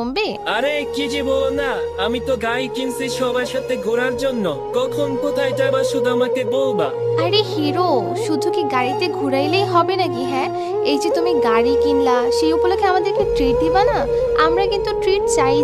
কমবে। আরে কি যে বলো না, আমি তো গাড়ি কিনছি সবার সাথে ঘোরার জন্য। কখন কোথায় যাবা শুধু আমাকে বলবা। আরে হিরো, শুধু কি গাড়িতে ঘুরাইলেই হবে নাকি? হ্যাঁ, এই যে তুমি গাড়ি কিনলা, সেই উপলক্ষে আমাদেরকে ট্রিট দিবা না? আমরা কিন্তু ট্রিট চাই।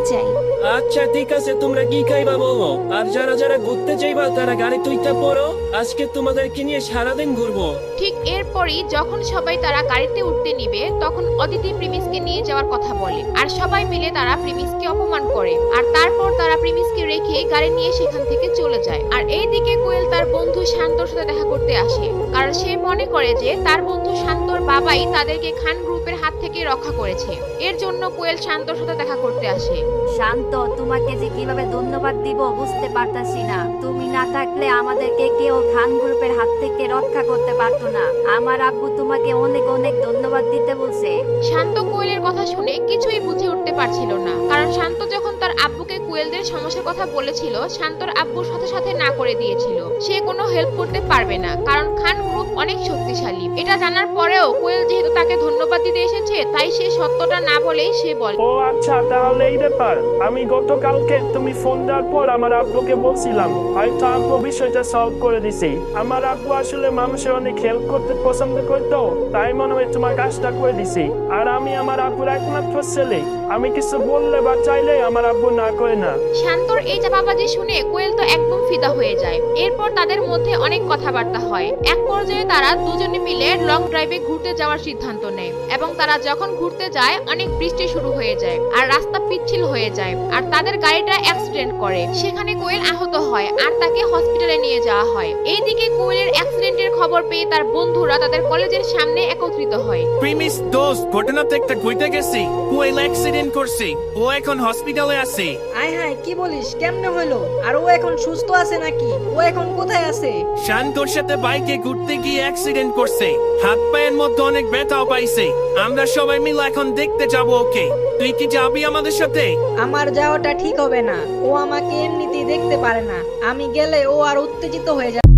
আচ্ছা ঠিক আছে, তোমরা কি খাইবা বলো। আর যারা যারা ঘুরতে চাইবা তারা গাড়ি তুইটা পড়ো, আজকে তোমাদেরকে নিয়ে সারাদিন ঘুরবো। ঠিক এরপরই যখন সবাই তারা গাড়িতে উঠতে নিবে তখন অদিতি প্রিমিসকে নিয়ে যাওয়ার কথা বলে আর সবাই মিলে তারা প্রিমিসকে অপমান করে আর তারপর তারা প্রিমিসকে রেখে গাড়ি নিয়ে সেখান থেকে চলে যায়। আর এইদিকে কোয়েল তার বন্ধু শান্তর সাথে দেখা করতে আসে, কারণ সে মনে করে যে তার বন্ধু শান্তর বাবাই তাদেরকে খান গ্রুপের হাত থেকে রক্ষা করেছে। এর জন্য কোয়েল শান্তর সাথে দেখা করতে আসে। শান্ত, তোমাকে যে কিভাবে ধন্যবাদ দিব বুঝতে পারতাছি না। তুমি না থাকলে আমাদেরকে কেউ খান গ্রুপের হাত থেকে রক্ষা করতে পারতো না। আমার আব্বু তোমাকে অনেক অনেক ধন্যবাদ দিতে বলছে। শান্ত কোয়েলের কথা শুনে কিছুই বুঝে উঠতে পারছিল না, কারণ শান্ত যখন তার আব্বুকে কোয়েলদের সমস্যার কথা বলেছিল শান্তর আব্বুর সাথে সাথে না করে দিয়েছিল। সে কোনো হেল্প করতে পারবে না, কারণ খান গ্রুপ অনেক শক্তিশালী। এটা জানার পরেও কোয়েল যেহেতু তাকে ধন্যবাদ দিতে এসেছে তাই সে সত্যটা না বলেই সে বলে, ও আচ্ছা, তাহলে এই ব্যাপার। আমি গতকালকে তুমি ফোন দেওয়ার পর আমার আব্বুকে বলছিলাম, হয়তো আব্বু বিষয়টা সলভ করে দিছি। আমার আব্বু আসলে মানুষের অনেক হেল্প করতে পছন্দ করতো, তাই মনে হয় তোমার কাজটা করে দিছি। আর আমি আমার আব্বুর একমাত্র ছেলে, আমি কিছু বললে বা চাইলে আমার আব্বু না করে না। শান্তর এই চাপাবাজি শুনে কোয়েল তো একদম ফিদা হয়ে যায়। এরপর তাদের মধ্যে অনেক কথাবার্তা হয়। এক পর্যায়ে তারা দুজনে মিলে লং ড্রাইভে ঘুরতে যাওয়ার সিদ্ধান্ত নেয় এবং তারা যখন ঘুরতে যায় অনেক বৃষ্টি শুরু হয়ে যায় আর রাস্তা পিচ্ছিল হয়ে যায় আর তাদের গাড়িটা অ্যাক্সিডেন্ট করে। সেখানে কোয়েল আহত হয় আর তাকে হসপিটালে নিয়ে যাওয়া হয়। এইদিকে কোয়েলের অ্যাক্সিডেন্টের খবর পেয়ে তার বন্ধুরা তাদের কলেজের সামনে একত্রিত হয়। প্রিমিস দোস্ত, ঘটনাতে একটা ঘুরতে গেছি, কোয়েল অ্যাক্সিডেন্ট করছে, ও এখন হসপিটালে আছে। আয় হায়, কি বলিস? কেমনে হলো? আর ও এখন সুস্থ আছে নাকি? ও এখন কোথায় আছে? শান্তর সাথে বাইকে ঘুরতে গিয়ে অ্যাক্সিডেন্ট করছে, হাত পায়ের মধ্যে অনেক ব্যথাও পাইছে। আমরা সবাই মিলে এখন দেখতে যাব ওকে। তুই কি যাবি আমাদের সাথে? আমার যাওয়াটা ঠিক হবে না। ও আমাকে এমনিতেই দেখতে পারে না। আমি গেলে ও আর উত্তেজিত হয়ে যাবে।